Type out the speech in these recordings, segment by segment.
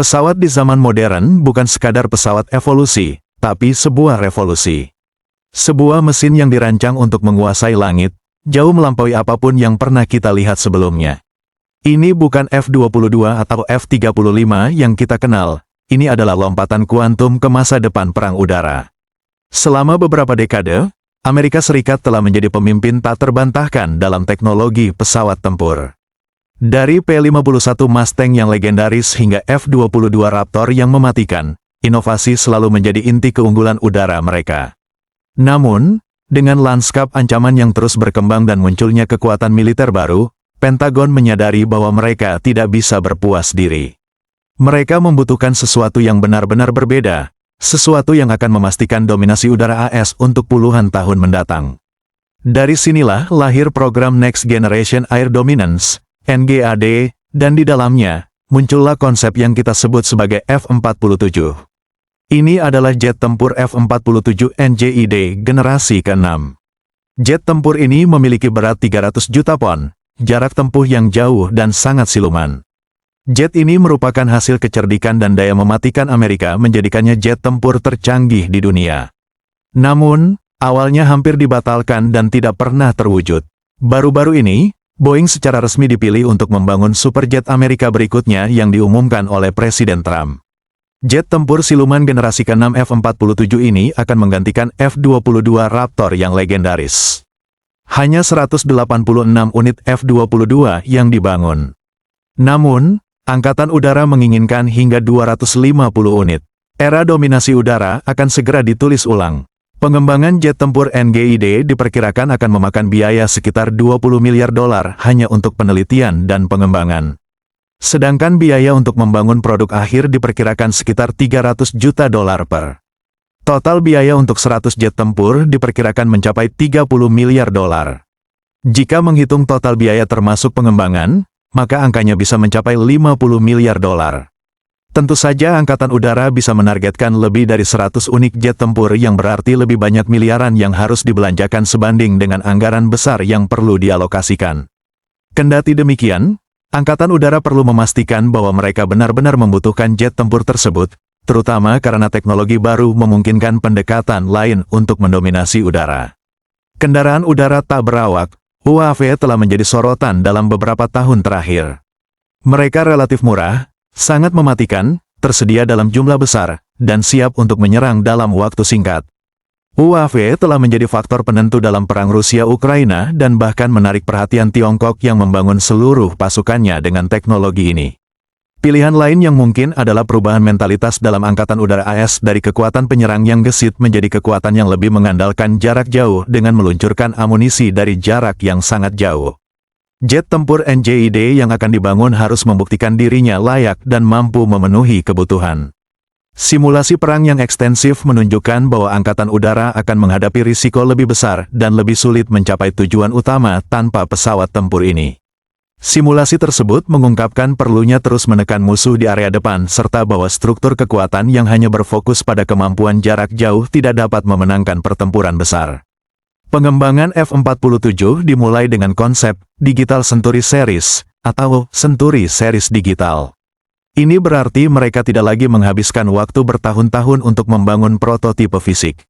Pesawat di zaman modern bukan sekadar pesawat evolusi, tapi sebuah revolusi. Sebuah mesin yang dirancang untuk menguasai langit, jauh melampaui apapun yang pernah kita lihat sebelumnya. Ini bukan F-22 atau F-35 yang kita kenal, ini adalah lompatan kuantum ke masa depan perang udara. Selama beberapa dekade, Amerika Serikat telah menjadi pemimpin tak terbantahkan dalam teknologi pesawat tempur. Dari P-51 Mustang yang legendaris hingga F-22 Raptor yang mematikan, inovasi selalu menjadi inti keunggulan udara mereka. Namun, dengan lanskap ancaman yang terus berkembang dan munculnya kekuatan militer baru, Pentagon menyadari bahwa mereka tidak bisa berpuas diri. Mereka membutuhkan sesuatu yang benar-benar berbeda, sesuatu yang akan memastikan dominasi udara AS untuk puluhan tahun mendatang. Dari sinilah lahir program Next Generation Air Dominance, NGAD, dan di dalamnya, muncullah konsep yang kita sebut sebagai F-47. Ini adalah jet tempur F-47 NGID generasi ke-6. Jet tempur ini memiliki berat 300 juta pon, jarak tempuh yang jauh dan sangat siluman. Jet ini merupakan hasil kecerdikan dan daya mematikan Amerika menjadikannya jet tempur tercanggih di dunia. Namun, awalnya hampir dibatalkan dan tidak pernah terwujud. Baru-baru ini, Boeing secara resmi dipilih untuk membangun superjet Amerika berikutnya yang diumumkan oleh Presiden Trump. Jet tempur siluman generasi ke-6 F-47 ini akan menggantikan F-22 Raptor yang legendaris. Hanya 186 unit F-22 yang dibangun. Namun, Angkatan Udara menginginkan hingga 250 unit. Era dominasi udara akan segera ditulis ulang. Pengembangan jet tempur NGID diperkirakan akan memakan biaya sekitar $20 miliar hanya untuk penelitian dan pengembangan. Sedangkan biaya untuk membangun produk akhir diperkirakan sekitar $300 juta per. Total biaya untuk 100 jet tempur diperkirakan mencapai $30 miliar. Jika menghitung total biaya termasuk pengembangan, maka angkanya bisa mencapai $50 miliar. Tentu saja Angkatan Udara bisa menargetkan lebih dari 100 unit jet tempur yang berarti lebih banyak miliaran yang harus dibelanjakan sebanding dengan anggaran besar yang perlu dialokasikan. Kendati demikian, Angkatan Udara perlu memastikan bahwa mereka benar-benar membutuhkan jet tempur tersebut, terutama karena teknologi baru memungkinkan pendekatan lain untuk mendominasi udara. Kendaraan udara tak berawak, UAV telah menjadi sorotan dalam beberapa tahun terakhir. Mereka relatif murah, sangat mematikan, tersedia dalam jumlah besar, dan siap untuk menyerang dalam waktu singkat. UAV telah menjadi faktor penentu dalam perang Rusia-Ukraina dan bahkan menarik perhatian Tiongkok yang membangun seluruh pasukannya dengan teknologi ini. Pilihan lain yang mungkin adalah perubahan mentalitas dalam Angkatan Udara AS dari kekuatan penyerang yang gesit menjadi kekuatan yang lebih mengandalkan jarak jauh dengan meluncurkan amunisi dari jarak yang sangat jauh. Jet tempur NGID yang akan dibangun harus membuktikan dirinya layak dan mampu memenuhi kebutuhan. Simulasi perang yang ekstensif menunjukkan bahwa Angkatan Udara akan menghadapi risiko lebih besar dan lebih sulit mencapai tujuan utama tanpa pesawat tempur ini. Simulasi tersebut mengungkapkan perlunya terus menekan musuh di area depan serta bahwa struktur kekuatan yang hanya berfokus pada kemampuan jarak jauh tidak dapat memenangkan pertempuran besar. Pengembangan F-47 dimulai dengan konsep Digital Century Series atau Century Series Digital. Ini berarti mereka tidak lagi menghabiskan waktu bertahun-tahun untuk membangun prototipe fisik.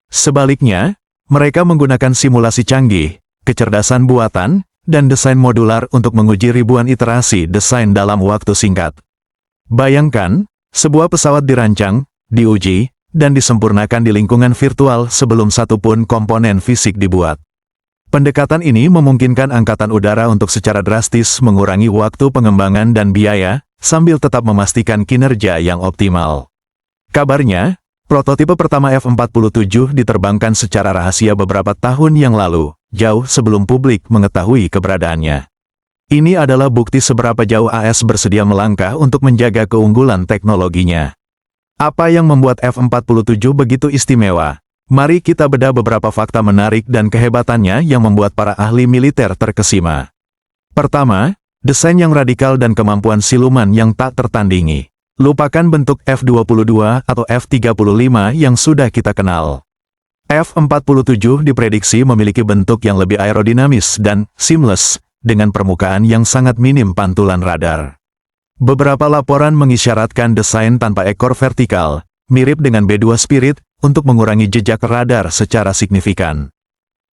Sebaliknya, mereka menggunakan simulasi canggih, kecerdasan buatan, dan desain modular untuk menguji ribuan iterasi desain dalam waktu singkat. Bayangkan, sebuah pesawat dirancang, diuji, dan disempurnakan di lingkungan virtual sebelum satupun komponen fisik dibuat. Pendekatan ini memungkinkan Angkatan Udara untuk secara drastis mengurangi waktu pengembangan dan biaya, sambil tetap memastikan kinerja yang optimal. Kabarnya, prototipe pertama F-47 diterbangkan secara rahasia beberapa tahun yang lalu, jauh sebelum publik mengetahui keberadaannya. Ini adalah bukti seberapa jauh AS bersedia melangkah untuk menjaga keunggulan teknologinya. Apa yang membuat F-47 begitu istimewa? Mari kita bedah beberapa fakta menarik dan kehebatannya yang membuat para ahli militer terkesima. Pertama, desain yang radikal dan kemampuan siluman yang tak tertandingi. Lupakan bentuk F-22 atau F-35 yang sudah kita kenal. F-47 diprediksi memiliki bentuk yang lebih aerodinamis dan seamless, dengan permukaan yang sangat minim pantulan radar. Beberapa laporan mengisyaratkan desain tanpa ekor vertikal, mirip dengan B-2 Spirit, untuk mengurangi jejak radar secara signifikan.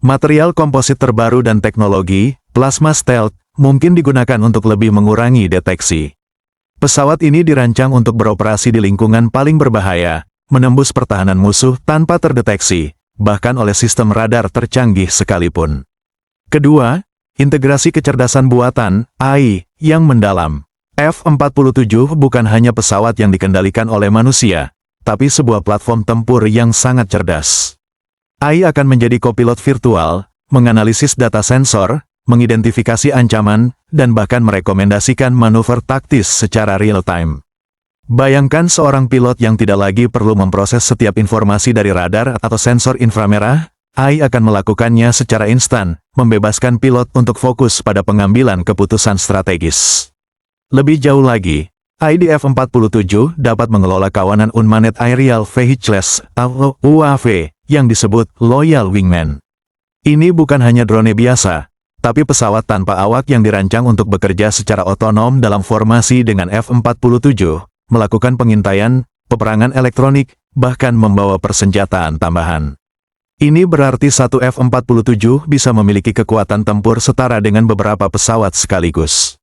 Material komposit terbaru dan teknologi, plasma stealth, mungkin digunakan untuk lebih mengurangi deteksi. Pesawat ini dirancang untuk beroperasi di lingkungan paling berbahaya, menembus pertahanan musuh tanpa terdeteksi, bahkan oleh sistem radar tercanggih sekalipun. Kedua, integrasi kecerdasan buatan, AI, yang mendalam. F-47 bukan hanya pesawat yang dikendalikan oleh manusia, tapi sebuah platform tempur yang sangat cerdas. AI akan menjadi kopilot virtual, menganalisis data sensor, mengidentifikasi ancaman, dan bahkan merekomendasikan manuver taktis secara real-time. Bayangkan seorang pilot yang tidak lagi perlu memproses setiap informasi dari radar atau sensor inframerah, AI akan melakukannya secara instan, membebaskan pilot untuk fokus pada pengambilan keputusan strategis. Lebih jauh lagi, AI di F-47 dapat mengelola kawanan Unmanned Aerial Vehicles atau UAV yang disebut Loyal Wingman. Ini bukan hanya drone biasa, tapi pesawat tanpa awak yang dirancang untuk bekerja secara otonom dalam formasi dengan F-47, melakukan pengintaian, peperangan elektronik, bahkan membawa persenjataan tambahan. Ini berarti satu F-47 bisa memiliki kekuatan tempur setara dengan beberapa pesawat sekaligus.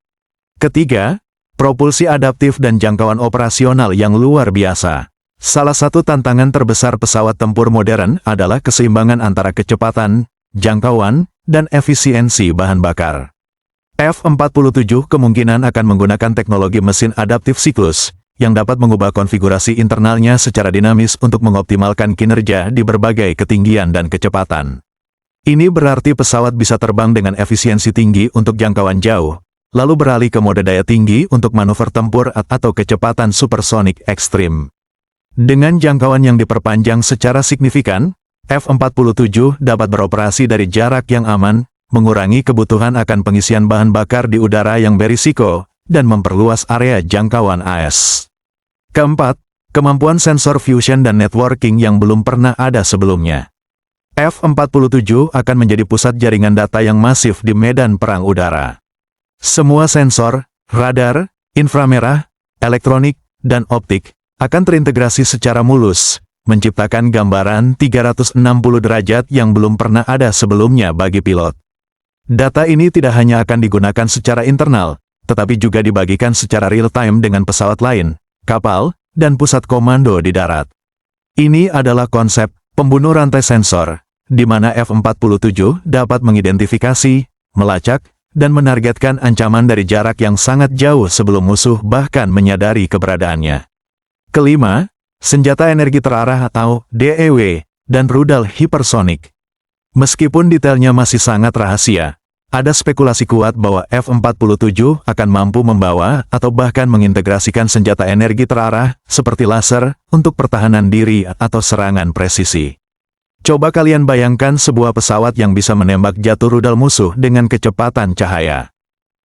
Ketiga, propulsi adaptif dan jangkauan operasional yang luar biasa. Salah satu tantangan terbesar pesawat tempur modern adalah keseimbangan antara kecepatan, jangkauan, dan efisiensi bahan bakar. F-47 kemungkinan akan menggunakan teknologi mesin adaptif siklus, yang dapat mengubah konfigurasi internalnya secara dinamis untuk mengoptimalkan kinerja di berbagai ketinggian dan kecepatan. Ini berarti pesawat bisa terbang dengan efisiensi tinggi untuk jangkauan jauh, lalu beralih ke mode daya tinggi untuk manuver tempur atau kecepatan supersonik ekstrim. Dengan jangkauan yang diperpanjang secara signifikan, F-47 dapat beroperasi dari jarak yang aman, mengurangi kebutuhan akan pengisian bahan bakar di udara yang berisiko, dan memperluas area jangkauan AS. Keempat, kemampuan sensor fusion dan networking yang belum pernah ada sebelumnya. F-47 akan menjadi pusat jaringan data yang masif di medan perang udara. Semua sensor, radar, inframerah, elektronik, dan optik akan terintegrasi secara mulus, menciptakan gambaran 360 derajat yang belum pernah ada sebelumnya bagi pilot. Data ini tidak hanya akan digunakan secara internal, tetapi juga dibagikan secara real-time dengan pesawat lain, kapal, dan pusat komando di darat. Ini adalah konsep pembunuh rantai sensor, di mana F-47 dapat mengidentifikasi, melacak, dan menargetkan ancaman dari jarak yang sangat jauh sebelum musuh bahkan menyadari keberadaannya. Kelima, senjata energi terarah atau DEW, dan rudal hipersonik. Meskipun detailnya masih sangat rahasia, ada spekulasi kuat bahwa F-47 akan mampu membawa atau bahkan mengintegrasikan senjata energi terarah, seperti laser, untuk pertahanan diri atau serangan presisi. Coba kalian bayangkan sebuah pesawat yang bisa menembak jatuh rudal musuh dengan kecepatan cahaya.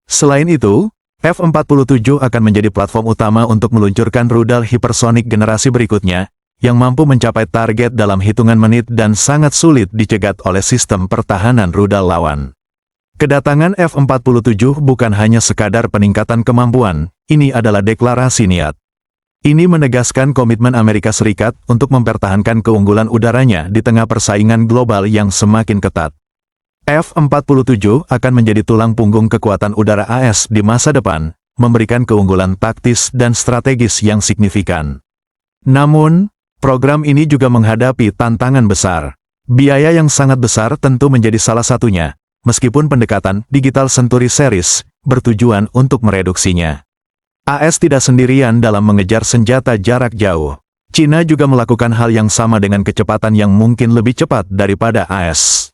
Selain itu, F-47 akan menjadi platform utama untuk meluncurkan rudal hipersonik generasi berikutnya, yang mampu mencapai target dalam hitungan menit dan sangat sulit dicegat oleh sistem pertahanan rudal lawan. Kedatangan F-47 bukan hanya sekadar peningkatan kemampuan, ini adalah deklarasi niat. Ini menegaskan komitmen Amerika Serikat untuk mempertahankan keunggulan udaranya di tengah persaingan global yang semakin ketat. F-47 akan menjadi tulang punggung kekuatan udara AS di masa depan, memberikan keunggulan taktis dan strategis yang signifikan. Namun, program ini juga menghadapi tantangan besar. Biaya yang sangat besar tentu menjadi salah satunya, meskipun pendekatan Digital Century Series bertujuan untuk mereduksinya. AS tidak sendirian dalam mengejar senjata jarak jauh. Cina juga melakukan hal yang sama dengan kecepatan yang mungkin lebih cepat daripada AS.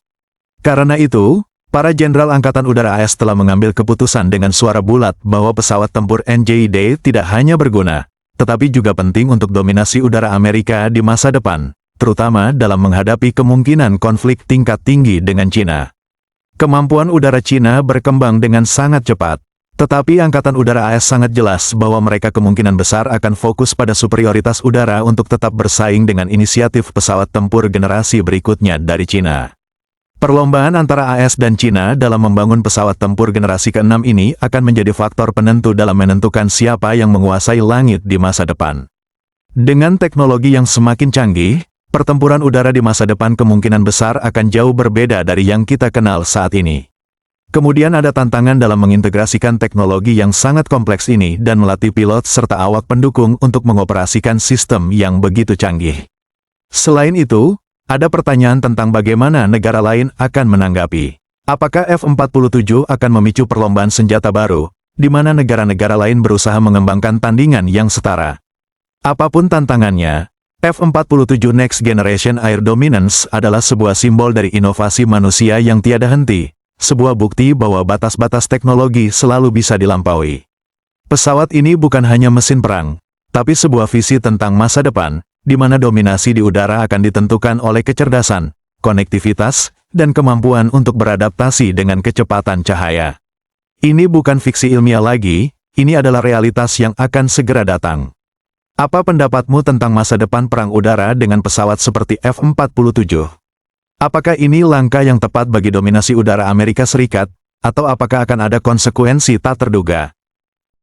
Karena itu, para jenderal Angkatan Udara AS telah mengambil keputusan dengan suara bulat bahwa pesawat tempur NGID tidak hanya berguna, tetapi juga penting untuk dominasi udara Amerika di masa depan, terutama dalam menghadapi kemungkinan konflik tingkat tinggi dengan Cina. Kemampuan udara Cina berkembang dengan sangat cepat. Tetapi Angkatan Udara AS sangat jelas bahwa mereka kemungkinan besar akan fokus pada superioritas udara untuk tetap bersaing dengan inisiatif pesawat tempur generasi berikutnya dari Cina. Perlombaan antara AS dan China dalam membangun pesawat tempur generasi ke-6 ini akan menjadi faktor penentu dalam menentukan siapa yang menguasai langit di masa depan. Dengan teknologi yang semakin canggih, pertempuran udara di masa depan kemungkinan besar akan jauh berbeda dari yang kita kenal saat ini. Kemudian ada tantangan dalam mengintegrasikan teknologi yang sangat kompleks ini dan melatih pilot serta awak pendukung untuk mengoperasikan sistem yang begitu canggih. Selain itu, ada pertanyaan tentang bagaimana negara lain akan menanggapi. Apakah F-47 akan memicu perlombaan senjata baru, di mana negara-negara lain berusaha mengembangkan tandingan yang setara? Apapun tantangannya, F-47 Next Generation Air Dominance adalah sebuah simbol dari inovasi manusia yang tiada henti, sebuah bukti bahwa batas-batas teknologi selalu bisa dilampaui. Pesawat ini bukan hanya mesin perang, tapi sebuah visi tentang masa depan, di mana dominasi di udara akan ditentukan oleh kecerdasan, konektivitas, dan kemampuan untuk beradaptasi dengan kecepatan cahaya. Ini bukan fiksi ilmiah lagi, ini adalah realitas yang akan segera datang. Apa pendapatmu tentang masa depan perang udara dengan pesawat seperti F-47? Apakah ini langkah yang tepat bagi dominasi udara Amerika Serikat, atau apakah akan ada konsekuensi tak terduga?